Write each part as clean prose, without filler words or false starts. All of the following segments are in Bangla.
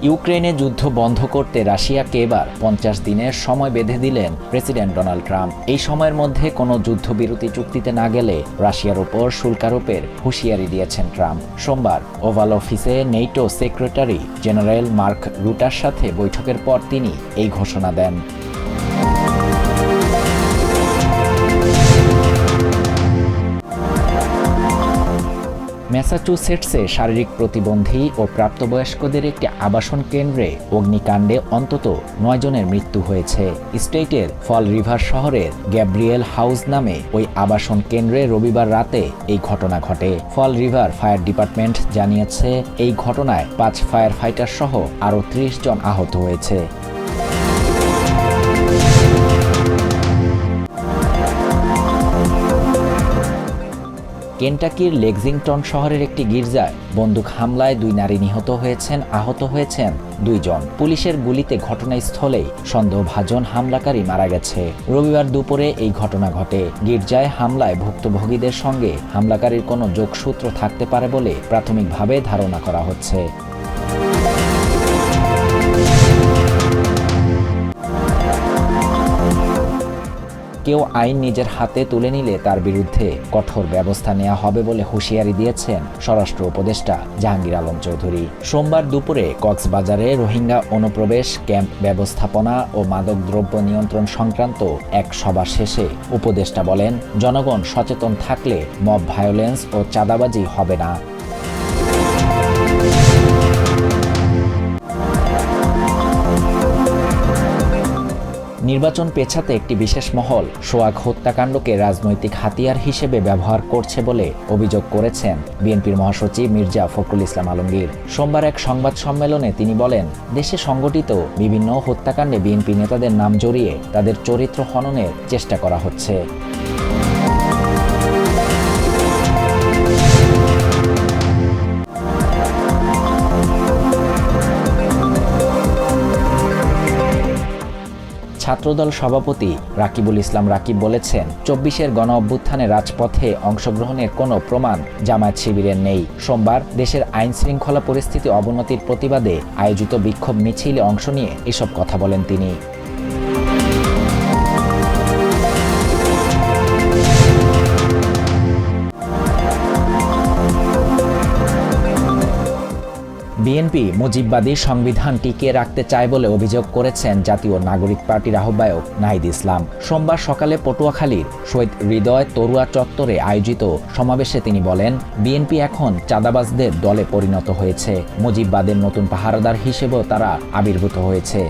ইউক্রেনে যুদ্ধ বন্ধ করতে রাশিয়াকে এবার 50 দিনের সময় বেঁধে দিলেন প্রেসিডেন্ট ডোনাল্ড ট্রাম্প। এই সময়ের মধ্যে কোনো যুদ্ধবিরতি চুক্তিতে না গেলে রাশিয়ার উপর শুল্ক আরোপের হুঁশিয়ারি দিয়েছেন ট্রাম্প। সোমবার ওভাল অফিসে নেটো সেক্রেটারি জেনারেল মার্ক রুটার সাথে বৈঠকের পর তিনি এই ঘোষণা দেন। ম্যাসাচুসেটসে শারীরিক প্রতিবন্ধী ও প্রাপ্তবয়স্কদের একটি আবাসন কেন্দ্রে অগ্নিকাণ্ডে অন্তত 9 জনের মৃত্যু হয়েছে। স্টেটের ফল রিভার শহরের গ্যাব্রিয়েল হাউস নামে ওই আবাসন কেন্দ্রে রবিবার রাতে এই ঘটনা ঘটে। ফল রিভার ফায়ার ডিপার্টমেন্ট জানিয়েছে এই ঘটনায় 5 ফায়ার ফাইটার সহ আরও 30 জন আহত হয়েছে। কেন্টাকির লেক্সিংটন শহরের একটি গির্জায় বন্দুক হামলায় 2 নারী নিহত হয়েছেন, আহত হয়েছেন 2 জন। পুলিশের গুলিতে ঘটনাস্থলেই সন্দেহভাজন হামলাকারী মারা গেছে। রবিবার দুপুরে এই ঘটনা ঘটে। গির্জায় হামলায় ভুক্তভোগীদের সঙ্গে হামলাকারীর কোনো যোগসূত্র থাকতে পারে বলে প্রাথমিকভাবে ধারণা করা হচ্ছে। কেউ আইন নিজের হাতে তুলে নিলে তার বিরুদ্ধে কঠোর ব্যবস্থা নেওয়া হবে বলে হুঁশিয়ারি দিয়েছেন স্বরাষ্ট্র উপদেষ্টা জাহাঙ্গীর আলম চৌধুরী। সোমবার দুপুরে কক্সবাজারে রোহিঙ্গা অনুপ্রবেশ ক্যাম্প ব্যবস্থাপনা ও মাদকদ্রব্য নিয়ন্ত্রণ সংক্রান্ত এক সভা শেষে উপদেষ্টা বলেন, জনগণ সচেতন থাকলে মব ভায়োলেন্স ও চাঁদাবাজি হবে না। নির্বাচন পেছাতে একটি বিশেষ মহল সোহাগ হত্যাকাণ্ডকে রাজনৈতিক হাতিয়ার হিসেবে ব্যবহার করছে বলে অভিযোগ করেছেন বিএনপির মহাসচিব মির্জা ফখরুল ইসলাম আলমগীর। সোমবার এক সংবাদ সম্মেলনে তিনি বলেন, দেশে সংগঠিত বিভিন্ন হত্যাকাণ্ডে বিএনপি নেতাদের নাম জড়িয়ে তাদের চরিত্র হননের চেষ্টা করা হচ্ছে। ছাত্রদল সভাপতি রাকিবুল ইসলাম রাকিব বলেছেন, 24-এর গণ অভ্যুত্থানে রাজপথে অংশগ্রহণের কোনো প্রমাণ জামায়াত শিবিরের নেই। সোমবার দেশের আইন শৃঙ্খলা পরিস্থিতি অবনতির প্রতিবাদে আয়োজিত বিক্ষোভ মিছিলে অংশ নিয়ে এসব কথা বলেন তিনি। বিএনপি মুজিববাদী সংবিধান টিকিয়ে রাখতে চায় বলে অভিযোগ করেছেন জাতীয় নাগরিক পার্টির আহ্বায়ক নাহিদ ইসলাম। সোমবার সকালে পটুয়াখালীর শহীদ হৃদয় তরুয়া চত্বরে আয়োজিত সমাবেশে তিনি বলেন, বিএনপি এখন চাঁদাবাজদের দলে পরিণত হয়েছে। মুজিববাদের নতুন পাহারাদার হিসেবেও তারা আবির্ভূত হয়েছে।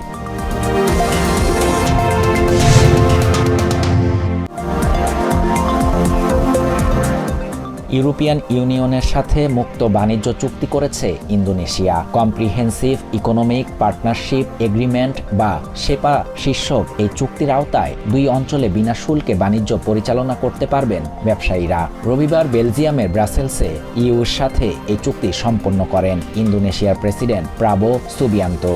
ইউরোপিয়ান ইউনিয়নের সাথে মুক্ত বাণিজ্য চুক্তি করেছে Indonesia. Comprehensive economic partnership agreement বা সেপা শীর্ষক এই চুক্তির আওতায় 2 অঞ্চলে বিনা শুল্কে বাণিজ্য পরিচালনা করতে পারবেন ব্যবসায়ীরা। রবিবার বেলজিয়ামের ব্রাসেলসে ইউর সাথে এই চুক্তি সম্পন্ন করেন ইন্দোনেশিয়ার প্রেসিডেন্ট প্রাবো সুবিয়ান্তো।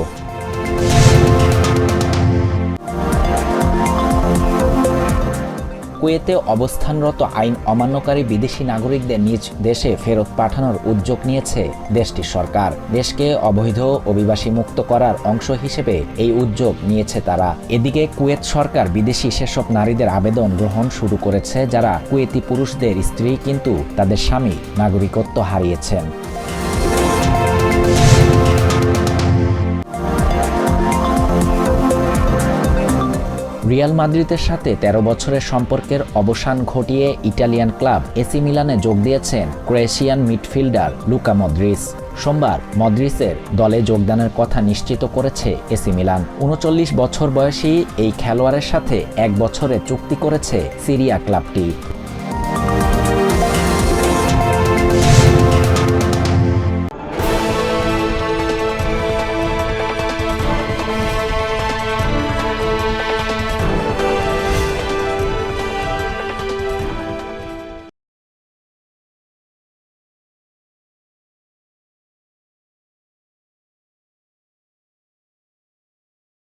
কুয়েতে অবস্থানরত আইন অমান্যকারী বিদেশি নাগরিকদের নিজ দেশে ফেরত পাঠানোর উদ্যোগ নিয়েছে দেশটির সরকার। দেশকে অবৈধ অভিবাসী মুক্ত করার অংশ হিসেবে এই উদ্যোগ নিয়েছে তারা। এদিকে কুয়েত সরকার বিদেশি সেসব নারীদের আবেদন গ্রহণ শুরু করেছে যারা কুয়েতি পুরুষদের স্ত্রী কিন্তু তাদের স্বামী নাগরিকত্ব হারিয়েছেন। রিয়াল মাদ্রিদের সাথে 13 বছরের সম্পর্কের অবসান ঘটিয়ে ইটালিয়ান ক্লাব এসি মিলানে যোগ দিয়েছেন ক্রোয়েশিয়ান মিডফিল্ডার লুকা মদ্রিচ। সোমবার মদ্রিচের দলে যোগদানের কথা নিশ্চিত করেছে এসি মিলান। 39 বছর বয়সী এই খেলোয়াড়ের সাথে 1 বছরের চুক্তি করেছে সিরিয়া ক্লাবটি।